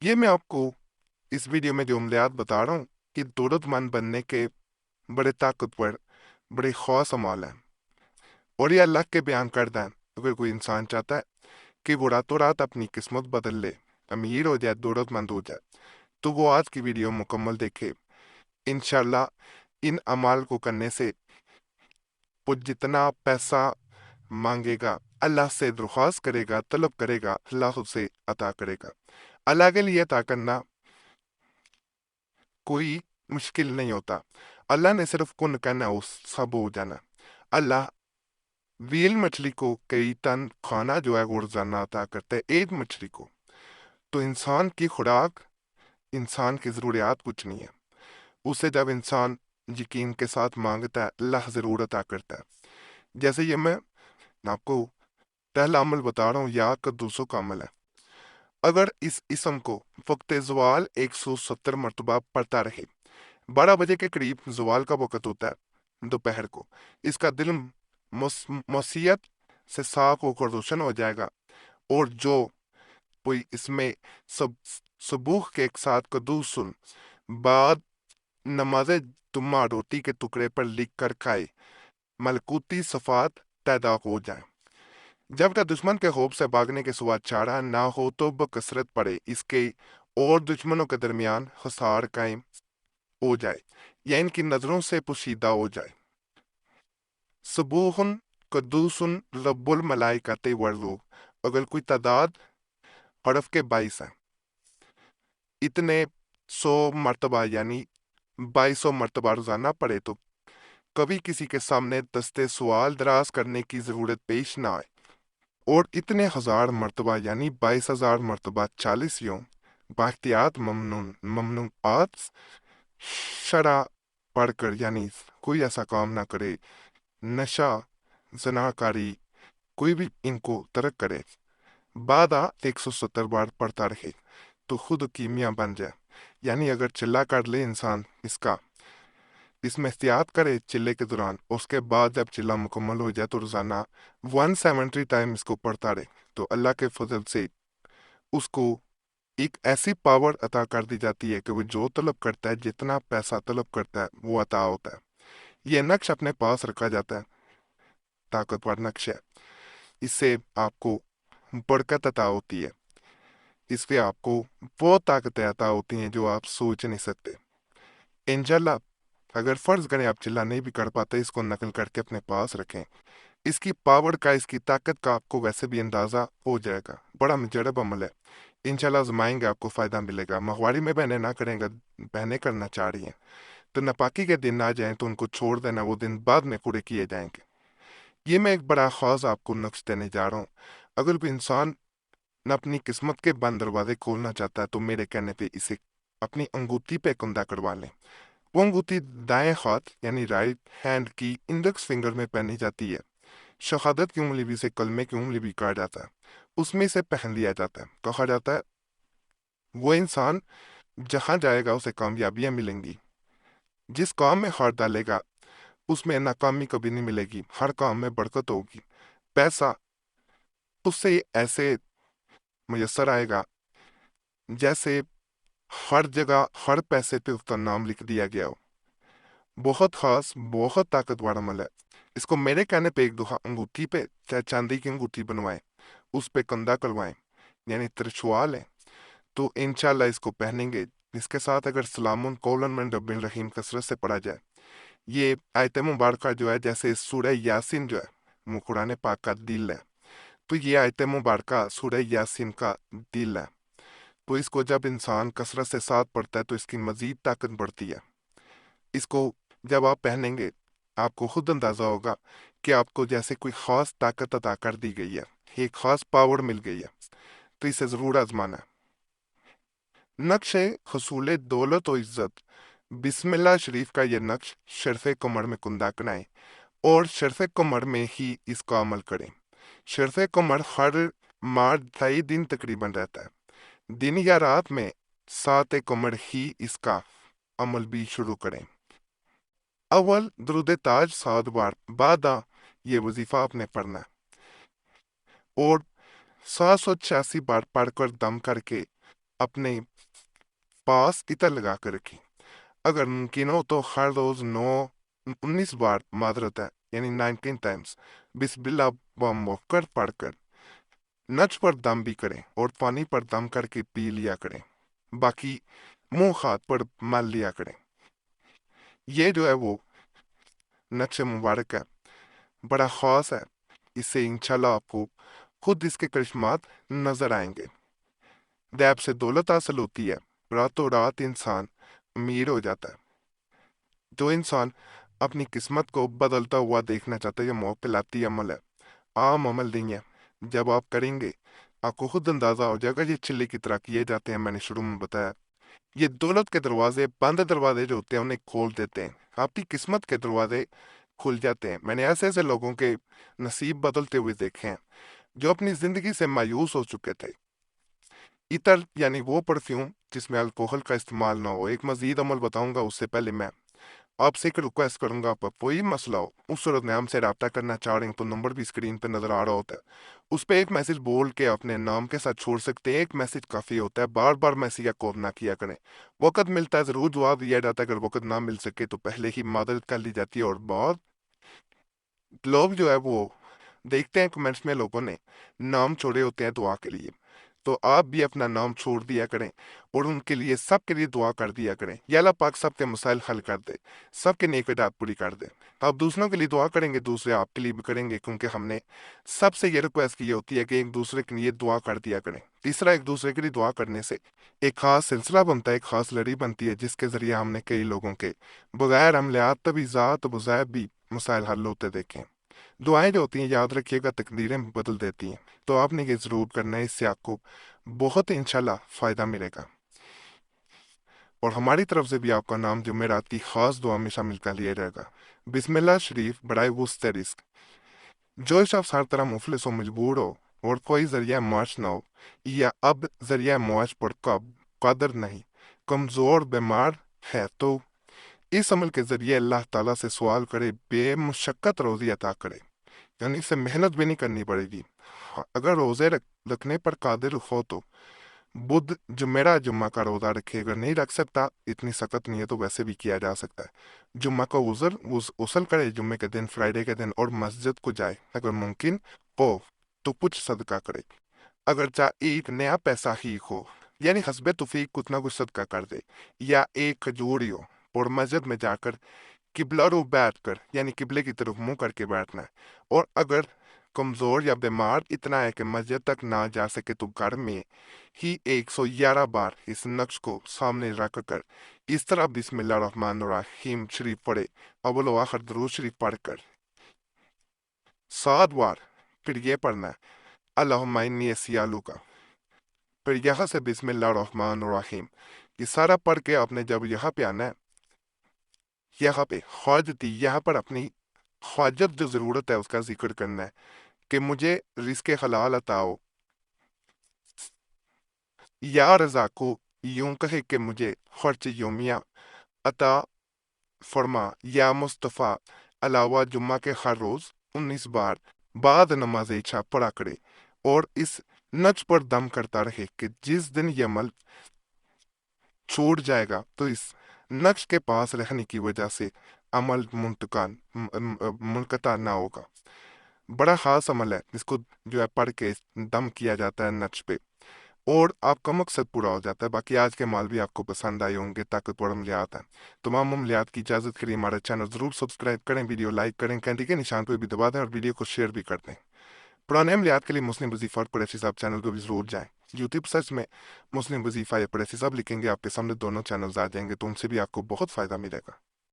یہ میں آپ کو اس ویڈیو میں جو عملیات بتا رہا ہوں کہ دولت مند بننے کے بڑے طاقتور بڑے خاص عمال ہیں، اور یہ اللہ کے بیان کردہ ہیں۔ اگر کوئی انسان چاہتا ہے کہ وہ راتوں رات اپنی قسمت بدل لے، امیر ہو جائے، دولت مند ہو جائے، تو وہ آج کی ویڈیو مکمل دیکھے۔ انشاءاللہ ان اعمال کو کرنے سے وہ جتنا پیسہ مانگے گا، اللہ سے درخواست کرے گا، طلب کرے گا، اللہ اسے عطا کرے گا۔ اللہ کے لیے عطا کرنا کوئی مشکل نہیں ہوتا۔ اللہ نے صرف کن کہنا، اس سب ہو جانا۔ اللہ ویل مچھلی کو کئی ٹن کھانا جو ہے وہ روزانہ عطا کرتا ہے، ایک مچھلی کو۔ تو انسان کی خوراک، انسان کی ضروریات کچھ نہیں ہے، اسے جب انسان یقین کے ساتھ مانگتا ہے، اللہ ضرور عطا کرتا ہے۔ جیسے یہ میں آپ کو پہلا عمل بتا رہا ہوں، یا قدوسوں کا عمل ہے۔ اگر اس اسم کو وقت زوال 170 مرتبہ پڑھتا رہے، 12 بجے کے قریب زوال کا وقت ہوتا ہے دوپہر کو، اس کا دل موسیت سے صاف ہو کر روشن ہو جائے گا، اور جو کوئی اس میں صبح کے ایک ساتھ قدوس سن بعد نماز جمعہ روٹی کے ٹکڑے پر لکھ کر کھائے، ملکوتی صفات پیدا ہو جائیں۔ جب تک دشمن کے خوف سے بھاگنے کے سوا چارہ نہ ہو تو بکثرت پڑے، اس کے اور دشمنوں کے درمیان حصار قائم ہو جائے، یا ان کی نظروں سے پوشیدہ ہو جائے۔ سبوحن قدوسن رب الملائکۃ والروح، اگر کوئی تعداد حرف کے 22 ہیں، اتنے 100 مرتبہ یعنی 2200 مرتبہ روزانہ پڑھے تو کبھی کسی کے سامنے دستے سوال دراز کرنے کی ضرورت پیش نہ آئے، اور اتنے 1000 مرتبہ یعنی 22,000 مرتبہ 40 یوم باختیات ممنوعات شرع پڑھ کر، یعنی کوئی ایسا کام نہ کرے، نشہ، زناکاری، کوئی بھی ان کو ترک کرے، بعدہ 170 بار پڑھتا رہے تو خود کیمیاء بن جائے۔ یعنی اگر چلہ کر لے انسان اس میں احتیاط کرے چلے کے دوران، اس کے بعد جب چلہ مکمل ہو جائے تو روزانہ 170 ٹائم اس کو پڑھتا رہے، تو اللہ کے فضل سے اس کو ایک ایسی پاور عطا کر دی جاتی ہے کہ وہ جو طلب کرتا ہے، جتنا پیسہ طلب کرتا ہے وہ عطا ہوتا ہے۔ یہ نقش اپنے پاس رکھا جاتا ہے، طاقتور نقش ہے، اس سے آپ کو برکت عطا ہوتی ہے، اس سے آپ کو وہ طاقتیں عطا ہوتی ہیں جو آپ سوچ نہیں سکتے۔ انشاءاللہ اگر فرض کریں آپ چلہ نہیں بھی کر پاتے، اس کو نقل کر کے اپنے پاس رکھیں، اس کی پاور کا، اس کی طاقت کا آپ کو ویسے بھی اندازہ ہو جائے گا۔ بڑا مجرب عمل ہے، انشاءاللہ آزمائیں گے، آپ کو فائدہ ملے گا۔ مغواری میں بہنیں نہ کریں گا، بہنیں کرنا چاہ رہی ہیں تو ناپاکی کے دن آ جائیں تو ان کو چھوڑ دینا، وہ دن بعد میں پورے کیے جائیں گے۔ یہ میں ایک بڑا خاص آپ کو نقش دینے جا رہا ہوں۔ اگر کوئی انسان نہ اپنی قسمت کے بند دروازے کھولنا چاہتا ہے تو میرے کہنے پہ اسے اپنی انگوٹھی پہ کندہ کروا لیں۔ وہ انگوٹھی دائیں ہاتھ یعنی رائٹ ہینڈ کی انڈیکس فنگر میں پہنی جاتی ہے، شہادت کی انگلی بھی سے کلمے کی انگلی بھی کہا جاتا ہے، اس میں سے پہن لیا جاتا ہے۔ کہا جاتا ہے وہ انسان جہاں جائے گا اسے کامیابیاں ملیں گی، جس کام میں ہاتھ ڈالے گا اس میں ناکامی کبھی نہیں ملے گی، ہر کام میں برکت ہوگی، پیسہ اس سے ایسے میسر آئے گا جیسے ہر جگہ ہر پیسے پہ اس کا نام لکھ دیا گیا ہو۔ بہت خاص، بہت طاقتور عمل ہے۔ اس کو میرے کہنے پہ ایک دفعہ انگوٹھی پہ، چاہے چاندی کی انگوٹھی بنوائیں، اس پہ کندہ کروائیں، یعنی ترچوال ہے، تو انشاءاللہ اس کو پہنیں گے۔ اس کے ساتھ اگر سلام قولاً من رب الرحیم کثرت سے پڑھا جائے، یہ آیت مبارکہ جو ہے جیسے سورہ یاسین جو ہے وہ قرآن پاک کا دل ہے، تو یہ آیت مبارکہ سورہ یاسین کا دل ہے، تو اس کو جب انسان کثرت سے ساتھ پڑھتا ہے تو اس کی مزید طاقت بڑھتی ہے۔ اس کو جب آپ پہنیں گے آپ کو خود اندازہ ہوگا کہ آپ کو جیسے کوئی خاص طاقت عطا کر دی گئی ہے، ایک خاص پاور مل گئی ہے، تو اسے ضرور آزمانا ہے۔ نقش حصول دولت و عزت، بسم اللہ شریف کا یہ نقش شرف کمر میں کندہ کرائیں اور شرف کمر میں ہی اس کا عمل کریں۔ شرف کمر ہر ماہ 2.5 دن تقریباً رہتا ہے، دن یا رات میں 7 کمر ہی اس کا عمل بھی شروع کریں۔ اول درود تاج 7 بار، بعدہ یہ وظیفہ آپ نے پڑھنا ہے، اور 786 بار پڑھ کر دم کر کے اپنے پاس عطر لگا کر رکھی۔ اگر ممکن ہو تو ہر روز 19 بار معذرت ہے یعنی 19 ٹائمز بسم اللہ کر پڑھ کر نچ پر دم بھی کریں اور پانی پر دم کر کے پی لیا کریں، باقی منہ ہاتھ پر مل لیا کریں۔ یہ جو ہے وہ نچ مبارک ہے، بڑا خاص ہے، اس سے انشاءاللہ آپ کو خود اس کے کرشمات نظر آئیں گے۔ دیب سے دولت حاصل ہوتی ہے، راتوں رات انسان امیر ہو جاتا ہے۔ جو انسان اپنی قسمت کو بدلتا ہوا دیکھنا چاہتا ہے، یہ موقعاتی عمل ہے، عام عمل نہیں ہے۔ جب آپ کریں گے آپ کو خود اندازہ ہو جائے گا۔ یہ چلے کی طرح کیے جاتے ہیں، میں نے شروع میں بتایا۔ یہ دولت کے دروازے، بند دروازے جو ہوتے ہیں انہیں کھول دیتے ہیں، آپ کی قسمت کے دروازے کھل جاتے ہیں۔ میں نے ایسے ایسے لوگوں کے نصیب بدلتے ہوئے دیکھے ہیں جو اپنی زندگی سے مایوس ہو چکے تھے۔ عطر یعنی وہ پرفیوم جس میں الکوہل کا استعمال نہ ہو۔ ایک مزید عمل بتاؤں گا اس سے پہلے میں آپ سے ایک ریکویسٹ کروں گا، آپ کوئی مسئلہ ہو اس صورت میں ہم سے رابطہ کرنا چاہ رہے ہیں تو نمبر بھی اسکرین پہ نظر آ رہا ہوتا ہے، اس پہ ایک میسج بول کے اپنے نام کے ساتھ چھوڑ سکتے ہیں۔ ایک میسج کافی ہوتا ہے، بار بار میسج یا کال نہ کیا کریں۔ وقت ملتا ہے ضرور جواب دیا جاتا ہے، اگر وقت نہ مل سکے تو پہلے ہی معذرت کر لی جاتی ہے۔ اور بہت لوگ جو ہے وہ دیکھتے ہیں کمنٹس میں لوگوں نے نام چھوڑے ہوتے ہیں دعا کے لیے، تو آپ بھی اپنا نام چھوڑ دیا کریں اور ان کے لیے سب کے لیے دعا کر دیا کریں، یا اللہ پاک سب کے مسائل حل کر دے، سب کے نیک خواہشات پوری کر دے۔ آپ دوسروں کے لیے دعا کریں گے، دوسرے آپ کے لیے بھی کریں گے، کیونکہ ہم نے سب سے یہ ریکویسٹ کی ہوتی ہے کہ ایک دوسرے کے لیے دعا کر دیا کریں۔ تیسرا، ایک دوسرے کے لیے دعا کرنے سے ایک خاص سلسلہ بنتا ہے، ایک خاص لڑی بنتی ہے، جس کے ذریعے ہم نے کئی لوگوں کے بغیر عملیات طبی ذات بظاہر بھی مسائل حل ہوتے دیکھے ہیں۔ دعائیں جو ہوتی ہیں یاد رکھیے گا تقدیریں بدل دیتی ہیں، تو آپ نے یہ ضرور کرنا ہے، اس سے آپ کو بہت انشاءاللہ فائدہ ملے گا۔ اور ہماری طرف سے بھی آپ کا نام جمعرات کی خاص دعا میں شامل کر لیا جائے گا۔ بسم اللہ شریف برائے وسط رزق۔ جو شخص ہر طرح مفلس و مجبور ہو اور کوئی ذریعہ معاش نہ ہو، یا اب ذریعہ معاش پر قادر نہیں، کمزور بیمار ہے، تو اس عمل کے ذریعے اللہ تعالیٰ سے سوال کرے، بے مشقت روزی عطا کرے، یعنی اسے محنت بھی نہیں کرنی پڑے گی۔ اگر روزے رکھنے پر قادر ہو تو بدھ جمعہ کا روزہ رکھے، اگر نہیں رکھ سکتا، اتنی سخت نہیں ہے تو ویسے بھی کیا جا سکتا ہے۔ جمعہ کو غسل کرے جمعے کے دن، فرائیڈے کے دن، اور مسجد کو جائے، اگر ممکن ہو تو کچھ صدقہ کرے، اگر چاہے ایک نیا پیسہ ہی ہو، یعنی حسب توفیق کچھ نہ کچھ صدقہ کر دے، یا ایک کھجور ہی ہو، اور مسجد میں جا کر قبلہ رو بیٹھ کر، یعنی قبلے کی طرف منہ کر کے بیٹھنا ہے۔ اور اگر کمزور یا بیمار اتنا ہے کہ مسجد تک نہ جا سکے تو گھر میں ہی 111 بار اس نقش کو سامنے رکھ کر اس طرح بسم اللہ الرحمن الرحیم شریف پڑھے، اول و آخر درود شریف پڑھ کر 7 بار، پھر یہ پڑھنا ہے اللہم انی اسیالک، پھر یہاں سے بسم اللہ الرحمن الرحیم، یہ سارا پڑھ کے آپ نے جب یہاں پہ آنا ہے، یہاں پہ حاجتی، یہاں پر اپنی حاجت جو ضرورت ہے اس کا ذکر کرنا ہے کہ مجھے رزق حلال عطا ہو، یا رضا کو یوں کہے کہ مجھے خرچ یومیہ عطا فرما، یا مصطفیٰ علاوہ جمعہ کے ہر روز 19 بار بعد نماز عشاء پڑھا کرے، اور اس نچ پر دم کرتا رہے کہ جس دن یہ عمل چھوٹ جائے گا تو اس نقش کے پاس رہنے کی وجہ سے عمل منقطع نہ ہوگا۔ بڑا خاص عمل ہے، اس کو جو ہے پڑھ کے دم کیا جاتا ہے نقش پہ، اور آپ کا مقصد پورا ہو جاتا ہے۔ باقی آج کے مال بھی آپ کو پسند آئے ہوں گے، طاقتور عملیات ہیں۔ تمام عملیات کی اجازت کے لیے ہمارا چینل ضرور سبسکرائب کریں، ویڈیو لائک کریں، گھنٹی کے نشان پہ بھی دبا دیں، اور ویڈیو کو شیئر بھی کر دیں۔ پرانے عملیات کے لیے مسلم وظیفہ اور قریشی صاحب چینل کو بھی ضرور جائیں۔ یوٹیوب سرچ میں مسلم وظیفہ یا قریشی صاحب لکھیں گے، آپ کے سامنے دونوں چینلز آ جائیں گے، تو ان سے بھی آپ کو بہت فائدہ ملے گا۔